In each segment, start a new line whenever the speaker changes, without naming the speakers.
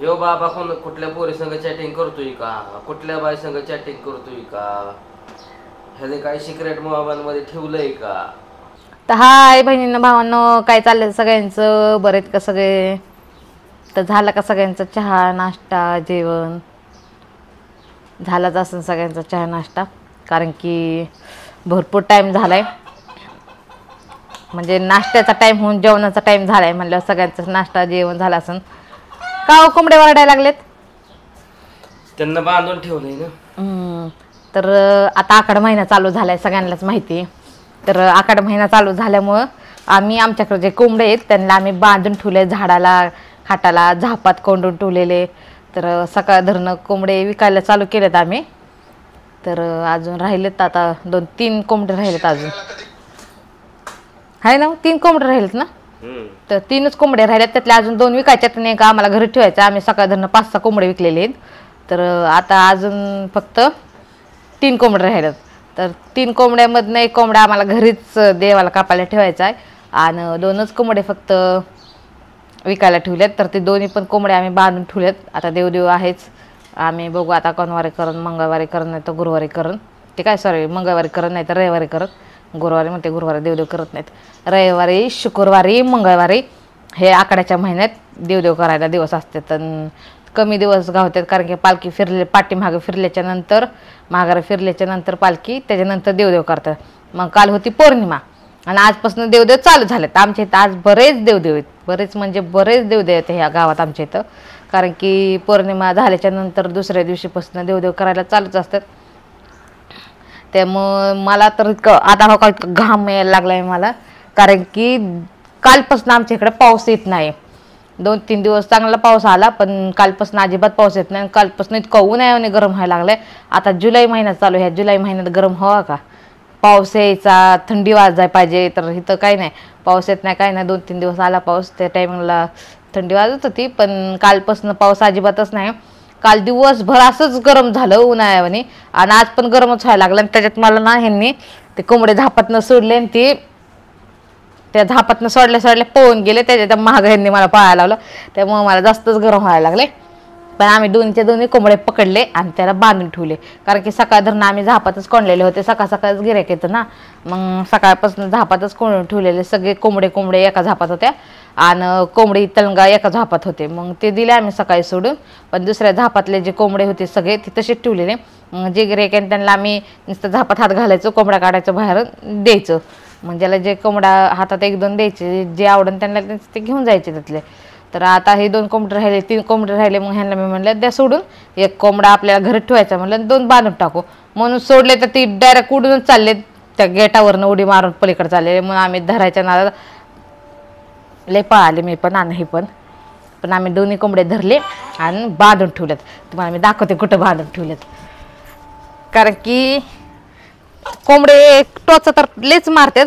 यो बाबा कुठल्या पोरी संग चॅटिंग करतोय का, कुठल्या बाई संग चॅटिंग करतोय का, ह्याने काय सिक्रेट मोबाईल मध्ये ठेवलंय का.
तर हाय बहिणींना भावांनो, काय चाललंय सगळ्यांचं, बरेच का सगळे. तर झालं का सगळ्यांचा चहा नाश्ता जेवण झालाच असेल सगळ्यांचा चहा नाश्ता, कारण की भरपूर टाईम झालाय. म्हणजे नाश्त्याचा टाईम होऊन जेवणाचा टाईम झालाय म्हणल्यावर सगळ्यांचा नाश्ता जेवण झाला असेल. का हो कोंबडे वरडायला लागलेत?
त्यांना बांधून ठेवलंय ना.
तर आता आखाड महिना चालू झालाय सगळ्यांनाच माहिती. तर आखाड महिना चालू झाल्यामुळं आम्ही आमच्याकडे जे कोंबडे आहेत त्यांना आम्ही बांधून ठेवले, झाडाला खाटाला झापात कोंडून ठेवलेले. तर सकाळ धरणं कोंबडे विकायला चालू केलेत आम्ही. तर अजून राहिलेत आता 2-3 कोंबडे राहिलेत अजून, आहे ना. 3 कोंबडे राहिलेत ना. तर 3च कोंबडे राहिलेत, त्यातले अजून 2 विकायच्यात नाही का आम्हाला घरी ठेवायचं. आम्ही सकाळ धरणं 5-6 कोंबडे विकलेले आहेत. तर आता अजून फक्त 3 कोंबडे राहिलेत. तर 3 कोंबड्यामधनं 1 कोंबडा आम्हाला घरीच देवाला कापायला ठेवायचा आहे आणि 2च कोंबडे फक्त विकायला ठेवलेत. तर ते दोन्ही पण कोंबडे आम्ही बांधून ठेवलेत. आता देवदेव आहेच, आम्ही बघू आता कोणवारी करून, मंगळवारी करून नाही तर गुरुवारी करून. ते काय सॉरी मंगळवारी करून नाही तर रविवारी करत. गुरुवारी म्हणते, गुरुवारी देवदेव करत नाहीत. रविवारी शुक्रवारी मंगळवारी हे आखाड्याच्या महिन्यात देवदेव करायला दिवस असतात. तर कमी दिवस गावतात, कारण की पालखी फिरले पाठीमागं फिरल्याच्या नंतर माघारी फिरल्याच्या नंतर पालखी, त्याच्यानंतर देवदेव करतात. मग काल होती पौर्णिमा आणि आजपासून देवदेव चालू झालेत आमच्या इथं. आज बरेच देवदेव आहेत, बरेच म्हणजे बरेच देवदेव आहेत ह्या गावात आमच्या इथं. कारण की पौर्णिमा झाल्याच्या नंतर दुसऱ्या दिवशीपासून देवदेव करायला चालूच असतात. त्यामुळं मला तर इतकं आता हो का इतकं घाम यायला लागला आहे मला, कारण की कालपासून आमच्या इकडे पाऊस येत नाही. 2-3 दिवस चांगला पाऊस आला, पण कालपासून अजिबात पाऊस येत नाही. कालपासून इतकं ऊन आहे आणि गरम व्हायला लागलंय. आता जुलै महिना चालू आहे, ह्या जुलै महिन्यात गरम हवा का, पाऊस यायचा, थंडी वाजायला पाहिजे. तर इथं काही नाही, पाऊस येत नाही, काही नाही. 2-3 दिवस आला पाऊस, त्या टायमिंगला थंडी वाजत होती, पण कालपासून पाऊस अजिबातच नाही. काल दिवसभर असंच गरम झालं उन्हाळ्यावानी आणि आज पण गरमच व्हायला लागलं. आणि त्याच्यात मला ना ह्यांनी ते कोंबडे झापातनं सोडले आणि ते त्या झापातनं सोडल्या पळून गेले. त्याच्या महाग ह्यांनी मला पाहायला लावलं, त्यामुळे मला जास्तच गरम व्हायला लागले. पण आम्ही दोन्ही कोंबडे पकडले आणि त्याला बांधून ठेवले, कारण की सकाळ धरणं आम्ही झापातच कोंडलेले होते. सकाळच गिऱ्हाईक येतं ना, मग सकाळपासून झापातच कोंडून ठेवलेले. सगळे कोंबडे एका झापात होत्या आणि कोंबडी तलंगा एका झापात होते. मग ते दिले आम्ही सकाळी सोडून. पण दुसऱ्या झापातले जे कोंबडे होते सगळे ते तसेच ठेवलेले. जे गिऱ्हाईक आहे त्यांना आम्ही नुसतं झापात हात घालायचं, कोंबडा काढायचं बाहेर द्यायचं. मग ज्याला जे कोंबडा हातात 1-2 द्यायचे, जे आवडून त्यांना ते घेऊन जायचे त्यातले. तर आता हे 2 कोंबडे राहिले, 3 कोंबडे राहिले. मग ह्यांना मी म्हणलं द्या सोडून, 1 कोंबडा आपल्याला घरात ठेवायचा म्हणलं, 2 बांधून टाकू म्हणून सोडले. तर ती डायरेक्ट उडूनच चालले, त्या गेटावरनं उडी मारून पलीकडे चालले. मग आम्ही धरायच्या नादात लय पळाले मी पण आणि हे पण आम्ही दोन्ही कोंबडे धरले आणि बांधून ठेवलेत. तुम्हाला मी दाखवते कुठं बांधून ठेवलेत. कारण की कोंबडे टोचा तर लेच मारतात,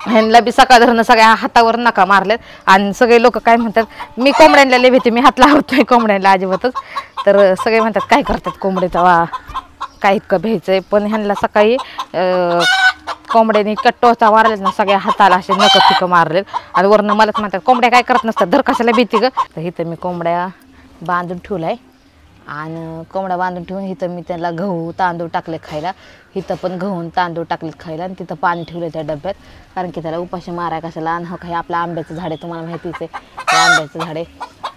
ह्यांना बी सकाळ धरणं सगळ्या हातावर नका मारलेत. आणि सगळे लोक काय म्हणतात, मी कोंबड्यांना लय भीती, मी हात लावत नाही कोंबड्यांना अजिबातच. तर सगळे म्हणतात काय करतात कोंबड्याचा वा, काय इतकं भ्यायचंय. पण ह्यांना सकाळी कोंबड्याने इतका टोचा मारलेत ना, सगळ्या हाताला असे नकं फिकं मारलेत. आणि वरनं मलाच म्हणतात कोंबड्या काय करत नसतात, धर कशाला भीती ग. तर इथं मी कोंबड्या बांधून ठेवलाय आणि कोंबडा बांधून ठेवून इथं मी त्याला गहू तांदूळ टाकले खायला. इथं पण गहू तांदूळ टाकलेत खायला आणि तिथं पाणी ठेवलं त्या डब्यात, कारण की त्याला उपाशी माराय कशाला. आणि हा काही आपलं आंब्याचं झाड आहे, तुम्हाला माहितीच आहे ते आंब्याचं झाड आहे.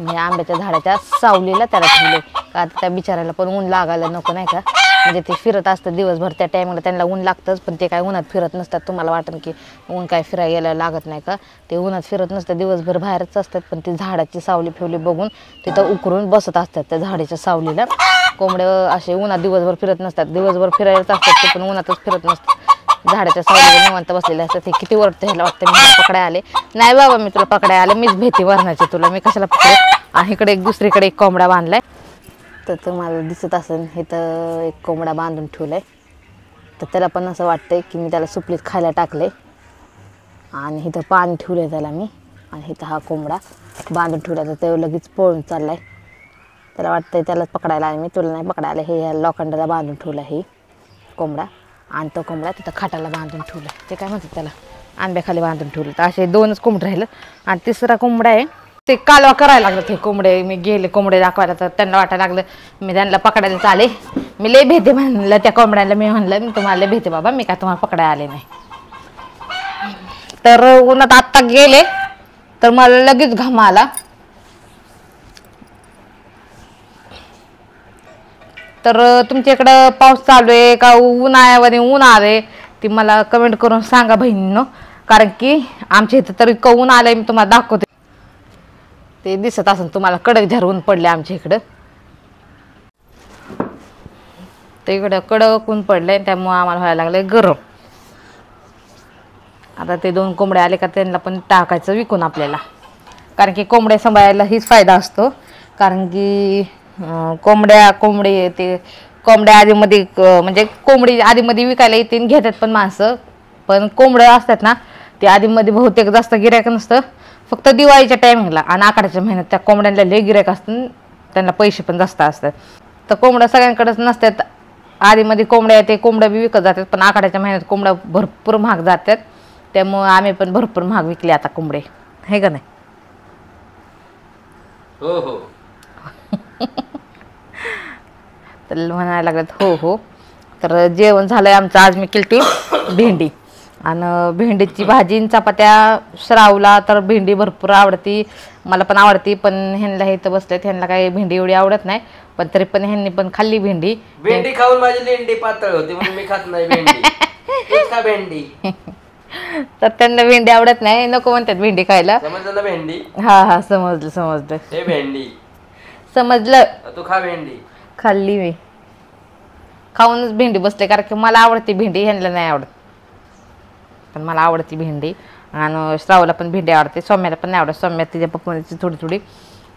मी आंब्याच्या झाडाच्या सावलीला त्याला ठेवले, का त्या बिचारायला पण ऊन लागायला नको नाही का. म्हणजे ते फिरत असतं दिवसभर, त्या टायमाला त्यांना ऊन लागतंच, पण ते काय उन्हात फिरत नसतात. तुम्हाला वाटतं की ऊन काय फिरायला लागत नाही का, ते उन्हात फिरत नसतं, दिवसभर बाहेरच असतात. पण ती झाडाची सावली ठेवली बघून तिथं उकरून बसत असतात त्या झाडाच्या सावलीला. कोंबडे असे उन्हात दिवसभर फिरत नसतात, दिवसभर फिरायलाच असतात ते, पण उन्हातच फिरत नसतात. झाडाच्या सावलीला निवांत बसलेले असतात. ते किती वरतं ह्याला वाटतं मी पकडाय आले. नाही बाबा मी तुला पकडाय आले, मीच भीती वरणाची तुला, मी कशाला पकडे. आणि इकडे दुसरीकडे एक कोंबडा बांधलाय. तर तुम्हाला दिसत असेल इथं एक कोंबडा बांधून ठेवलाय. तर त्याला पण असं वाटतंय की मी त्याला सुपलीत खायला टाकले आणि इथं पाणी ठेवलंय त्याला मी. आणि इथं हा कोंबडा बांधून ठेवला, तर तो लगेच पळून चाललाय. त्याला वाटतंय त्याला पकडायला आले, मी तुला नाही पकडायला. हे ह्या लोखंडाला बांधून ठेवला हे कोंबडा. आणि तो कोंबडा तिथं खाटाला बांधून ठेवला, ते काय म्हणतात त्याला आंब्याखाली बांधून ठेवलं. तर असे 2च कोंबडे राहिलं आणि तिसरा कोंबडा आहे ते कालवा करायला लागलं ते कोंबडे. मी गेले कोंबडे दाखवायला तर त्यांना वाटायला लागलं मी त्यांना पकडायला चाले. मी लय भेटे म्हणलं त्या कोंबड्याला. मी म्हणलं मी तुम्हाला लय भेटे बाबा, मी काय तुम्हाला पकडायला आले नाही. तर उन्हात आत्ता गेले तर मला लगेच घाम आला. तर तुमच्या इकडं पाऊस चालू आहे का उन्हाळ्यावर ऊन आले ती मला कमेंट करून सांगा बहिणींनो. कारण की आमच्या इथं तर इतकं ऊन आलंय, मी तुम्हाला दाखवते. ते दिसत असेल तुम्हाला, कडक झार ऊन पडले आमच्या इकडं. ते इकडं कडक ऊन पडलंय त्यामुळं आम्हाला व्हायला लागलंय गरम. आता ते 2 कोंबडे आले का त्यांना पण टाकायचं विकून आपल्याला. कारण की कोंबड्या सांभाळायला हीच फायदा असतो. कारण की कोंबड्या आधीमध्ये म्हणजे कोंबडी आधीमध्ये विकायला येते घेतात पण माणसं. पण कोंबड्या असतात ना ते आधीमध्ये बहुतेक जास्त गिऱ्हाईक नसतं. फक्त दिवाळीच्या टायमिंगला आणि आखाड्याच्या महिन्यात त्या कोंबड्यांना लय गिऱ्हाईक असतं, त्यांना पैसे पण जास्त असतात. तर कोंबड्या सगळ्यांकडेच नसतात. आधीमध्ये कोंबड्या ते कोंबड्या बी विकत जातात, पण आखाड्याच्या महिन्यात कोंबड्या भरपूर महाग जातात. त्यामुळं आम्ही पण भरपूर महाग विकले आता कोंबडे, हे का नाही?
हो हो.
तर म्हणायला लागल्यात हो हो. तर जेवण झालंय आमचं. आज मी केली भेंडी आणि भेंडीची भाजी आणि चपात्या. श्रावला तर भेंडी भरपूर आवडती, मला पण आवडती. पण ह्यांना हे तर बसलेत, ह्यांना काही भेंडी एवढी आवडत नाही. पण तरी पण ह्यांनी पण खाल्ली भेंडी.
भेंडी खाऊन माझी लेंडी पातळ होती म्हणून मी खात नाही भेंडी. तूच खा भेंडी.
तर त्यांना भेंडी आवडत नाही, नको म्हणतात भेंडी खायला.
समजलं ना भेंडी?
हा हा समजलं समजलं.
हे भेंडी
समजलं.
तू खा भेंडी.
खाल्ली मी, खाऊनच भेंडी बसले. कारण की मला आवडते भेंडी, ह्यांना नाही आवडत. पण मला आवडती भेंडी. आणि श्रावला पण भेंडी आवडते, सौम्याला पण नाही आवडत. सौम्या तिच्या पप्पाची थोडी थोडी.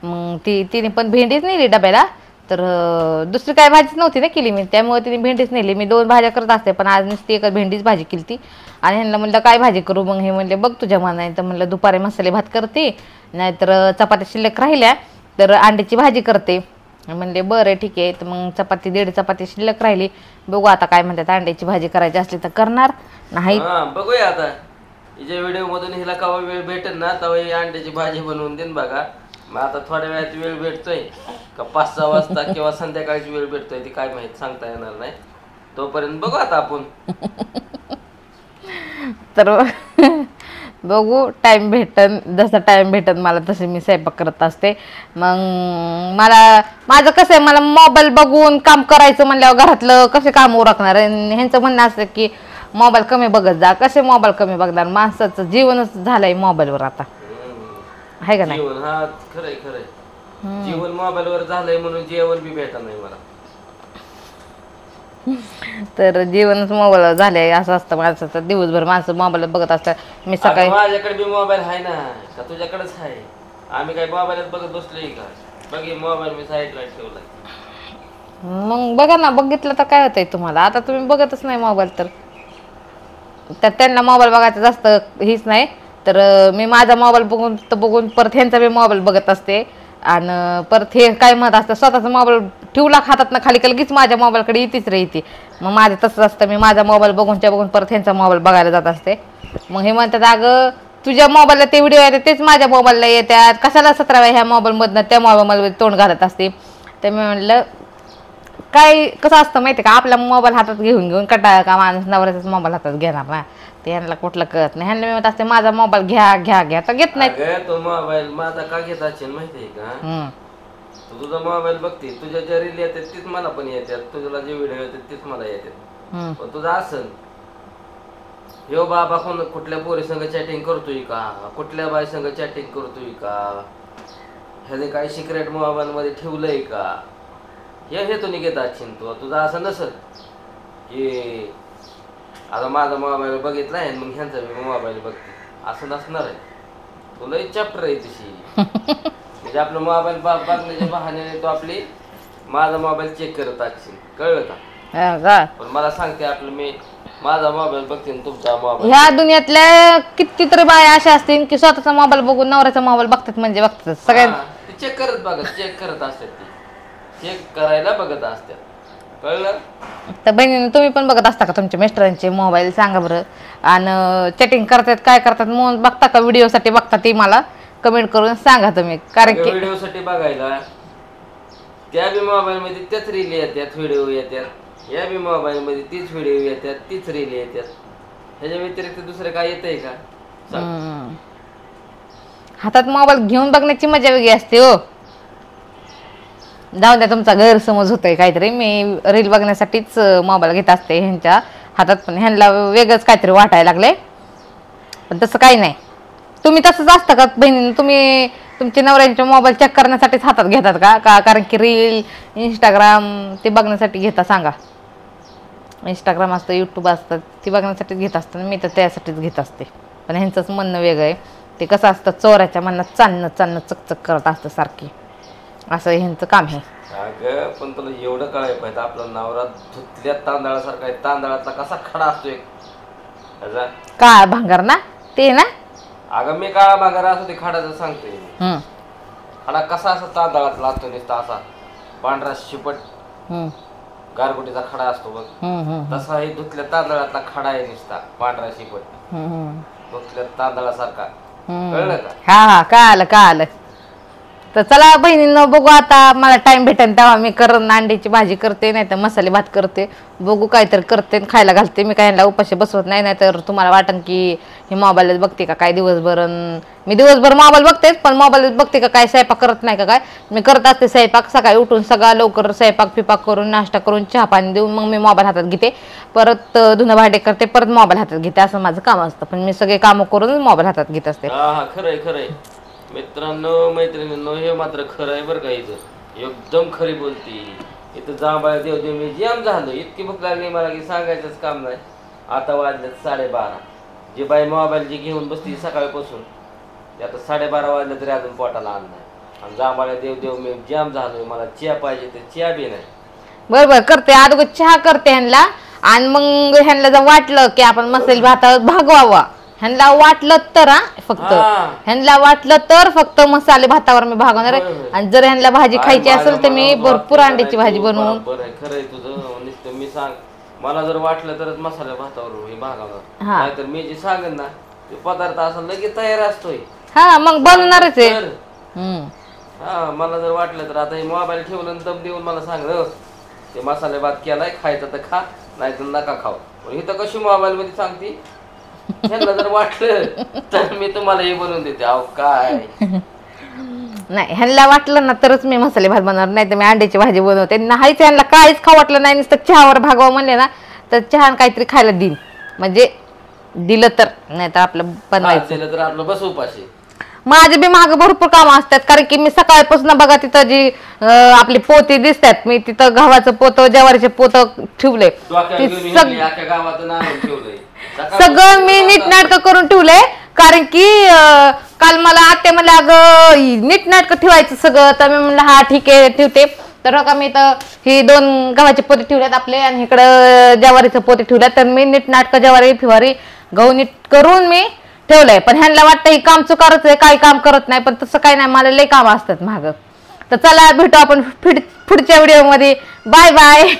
मग तिने पण भेंडीच नेली डब्याला. तर दुसरी काय भाजीच नव्हती ना केली मी, त्यामुळे तिने भेंडीच नेली. मी 2 भाज्या करत असते, पण आज नुसती एक भेंडीच भाजी केली ती. आणि ह्यांना म्हणलं काय भाजी करू, मग हे म्हणले बघ तुझ्या मनाने. तर म्हणलं दुपारी मसाले भात करते, नाहीतर चपात्या शिल्लक राहिल्या तर अंड्याची भाजी करते. म्हणले बरं ठीक आहे. तर मग 1.5 चपाती शिल्लक राहिली. बघू आता काय म्हणतात, अंड्याची भाजी करायची असली तर करणार, नाही
बघूया आता. हिच्या व्हिडिओ मधून हिला केव्हा वेळ भेटेल ना तेव्हा ही अंड्याची भाजी बनवून देईन बघा. मग आता थोड्या वेळात वेळ भेटतोय का 5-6 वाजता किंवा संध्याकाळची वेळ भेटतोय ती काय माहित सांगता येणार नाही. तोपर्यंत बघू आता आपण.
तर बघू टाइम भेटन, जसा टाइम भेटन मला तसे मी स्वयंपाक करत असते. मग माझं कसं आहे, मला मोबाईल बघून काम करायचं म्हणल्यावर घरातलं कसे काम उरकणार. ह्यांचं म्हणणं असतं की मोबाईल कमी बघत जा. कसे मोबाईल कमी बघणार, माणसाचं जीवनच झालंय मोबाईलवर आता, आहे का नाही?
जीवन हा खरंय खरंय. जीवन मोबाईलवर झालंय म्हणून जेवण बी भेटत नाही मला.
तर जीवनच मोबाईल झालंय असं असतं माणसाचं. दिवसभर माणसं मोबाईल बघत असतात. मी सकाळी
माझ्याकडे बी मोबाईल आहे ना का तुझ्याकडेच आहे? आम्ही काय मोबाईलच बघत बसलोय का? बघी मोबाईल मी साईडला ठेवलाय.
मग बघा ना, बघितलं तर काय होतंय तुम्हाला? आता तुम्ही बघतच नाही मोबाईल. तर त्यांना मोबाईल बघायचं जास्त हीच नाही. तर मी माझा मोबाईल बघून परत ह्यांचा मी मोबाईल बघत असते. आणि परत हे काय म्हणत असतं, स्वतःचा मोबाईल ठेवला खातात ना खाली का लगेच माझ्या मोबाईलकडे येतेच येते. मग माझं तसंच असतं, मी माझा मोबाईल बघून परत ह्यांचा मोबाईल बघायला जात असते. मग हे म्हणतात अगं तुझ्या मोबाईलला ते व्हिडिओ येतात तेच माझ्या मोबाईलला येतात, कशाला 17 ह्या मोबाईलमधनं त्या मोबाईलमध्ये तोंड घालत असते. तर मी म्हणलं काय कसं असतं माहिती का, आपला मोबाईल हातात घेऊन कंटाळा का माणूस नवऱ्याचाच मोबाईल हातात घेणार ना, ते ह्यांना कुठलं कळत नाही. ह्यांना मी म्हणत असते माझा मोबाईल घ्या तर घेत नाही.
तो मोबाईल माझा का घेत असेल माहितीये का? तुझा मोबाईल बघते, तुझ्या ज्या रील येतात तीच मला पण येतात, तुझ्याला जे व्हिडिओ येतात तीच मला येतात. पण तुझा असन ह्यो बाबा कुठल्या पोरी संग चॅटिंग करतोय का, कुठल्या बाई संग चॅटिंग करतोय का, ह्याने काही सिक्रेट मोबाईल मध्ये ठेवलंय का, हे तू निघत असशील. तुझा असं नसल की आता माझा मोबाईल बघितलाय मग ह्यांचा मोबाईल बघते, असं नसणार आहे. तुला चॅप्टर आहे तशी. म्हणजे आपला मोबाईल बघण्याच्या बहाण्याने तो आपली माझा मोबाईल चेक करत असशील, कळलं का? पण मला सांगते आपलं मी माझा मोबाईल बघते तुमचा मोबाईल.
ह्या दुनियातल्या कितीतरी बाया अशा असतील की स्वतःचा मोबाईल बघून नवऱ्याचा मोबाईल बघतात, म्हणजे बघतात सगळ्या
चेक करत असतात, ती चेक करायला बघत असतात, कळलं?
तर बहिणीने तुम्ही पण बघत असता का तुमच्या मिस्टरांचे मोबाईल, सांगा बरं. आणि चॅटिंग करतात काय करतात म्हणून बघता का, व्हिडिओसाठी बघता ते मला कमेंट करून सांगा तुम्ही. कारण की
व्हिडिओ साठी बघायला त्या बी मोबाईल मध्ये त्याच रील येतात, व्हिडिओ येतात, या बी मोबाईल मध्ये तीच व्हिडिओ येतात, तीच रील येतात. ह्याच्या व्यतिरिक्त दुसरं काय येतंय का?
हातात मोबाईल घेऊन बघण्याची मजा वेगळी असते हो. जाऊ द्या, तुमचा गैरसमज होतोय काहीतरी. मी रील बघण्यासाठीच मोबाईल घेत असते ह्यांच्या हातात, पण ह्यांना वेगळंच काहीतरी वाटायला लागले. पण तसं काही नाही. तुम्ही तसंच असतं का बहिणी? तुम्ही तुमच्या नवऱ्यांचे मोबाईल चेक करण्यासाठीच हातात घेतात का? कारण की रील, इंस्टाग्राम ते बघण्यासाठी घेता? सांगा. इंस्टाग्राम असतं, यूट्यूब असतं, ते बघण्यासाठीच घेत असतं. मी तर त्यासाठीच घेत असते. पण ह्यांचंच म्हणणं वेगळं आहे. ते कसं असतं, चोराच्या मनात चालणं चकचक करत असतं सारखी. असं ह्यांचं काम आहे.
अगं पण तुला एवढं कळायला पाहिजे, आपला नवरा धुतल्या तांदळासारखा आहे. तांदळातला कसा खडा असतो एक
काळा भांगार ना ते ना.
अगं मी काळा भांगार असतो ते खडाचं सांगतोय. खडा कसा असा तांदळातला असतो, नुसता असा पांढरा शिपट गारगुटीचा खडा असतो बघ, तसा हे धुतल्या तांदळातला खडा आहे, नुसता पांढरा शिपट धुतल्या तांदळासारखा. कळलं का?
हा कळालं. तर चला बहिणींनो, बघू आता. मला टाइम भेटेल तेव्हा मी अंड्याची भाजी करते, नाही तर मसाले भात करते. बघू काहीतरी करते, खायला घालते. मी काही उपाशी बसवत नाही. नाहीतर तुम्हाला वाटन की हे मोबाईलच बघते का काय दिवसभर. मी दिवसभर मोबाईल बघतेच, पण मोबाईलच बघते का काय, स्वयंपाक करत नाही का काय. मी करत असते स्वयंपाक. सकाळी उठून सगळा लवकर स्वयंपाक पिपाक करून, नाश्ता करून, चहा पाणी देऊन मग मी मोबाईल हातात घेते. परत धुणं भांडे करते, परत मोबाईल हातात घेते. असं माझं काम असतं. पण मी सगळे कामं करून मोबाईल हातात घेत असते.
खरंय मित्रांनो, मैत्रिणींनो, हे मात्र खरं आहे बरं का. इथं एकदम खरी बोलती. इथं जांभळा देव मी जाम झालो. इतकी भूक लागली मला की सांगायचंच काम नाही. आता वाजलेत 12:30. जी बाई मोबाईल जी घेऊन बसती सकाळपासून, ते आता 12:30 वाजले तरी अजून पोटाला आण नाही. आणि जांभळा देव मी जाम झालोय. मला चहा पाहिजे, तर चहा बी नाही.
बरोबर करते. अगोदर चहा करते ह्यांना, आणि मग ह्यांना जर वाटलं की आपण मसाले भातावर भागवावा, ह्यांना वाटलं तर ह्यांना वाटलं तर फक्त मसाले भातावर मी भागवणार आहे. आणि जर ह्यांना भाजी खायची असेल तर मी भरपूर अंड्याची भाजी बनवून.
खरंय तुझं. नुसतं मी सांग, मला जर वाटलं तरच मसाले भातावर हे भागवणार, नाहीतर मी जे सांगेन ना ते पदार्थ असं लगेच तयार असतोय.
हा मग बनवणारच आहे.
मला जर वाटलं तर आता हे मोबाईल ठेवलं दम देऊन मला सांग, ते मसाले भात केलाय, खायचं तर खा, नाही तर नका खाऊ. ही तर कशी मोबाईल मध्ये सांगते. ह्यांना जर वाटलं तर मी तुम्हाला हे बनवून देते. अहो काय
नाही, ह्यांना वाटलं ना तरच मी मसाले भात बनवणार, नाही तर मी अंड्याची भाजी बनवते. नाहीच ह्यांना काहीच खाऊ वाटलं नाही, नुसतं चहावर भागवा म्हणले ना तर चहा काहीतरी खायला देईन. म्हणजे दिलं तर, नाही तर आपलं बनवायचं
दिलं तर आपलं बस उपाशी.
माझे बी मागं भरपूर कामं असतात. कारण की मी सकाळपासून बघा तिथं जी आपली पोती दिसतात, मी तिथं गव्हाचं पोतं, ज्वारीचे पोतं ठेवले. सगळं मी नीटनाटकं करून ठेवलंय. कारण की काल मला आत्या म्हणलं अगं नीटनाटकं ठेवायचं सगळं. तर मी म्हणलं हा ठीक आहे ठेवते. तर का मी तर ही 2 गव्हाचे पोते ठेवलेत आपले, आणि इकडं ज्वारीचं पोते ठेवल्यात. तर मी नीटनाटकं ज्वारी फिवारी गहू नीट करून मी ठेवलंय. पण ह्यांना वाटतं ही काम चुकारच आहे, काही काम करत नाही. पण तसं काही नाही, मला लई काम असतात मागं. तर चला भेटू आपण पुढच्या व्हिडिओ मध्ये. Bye bye.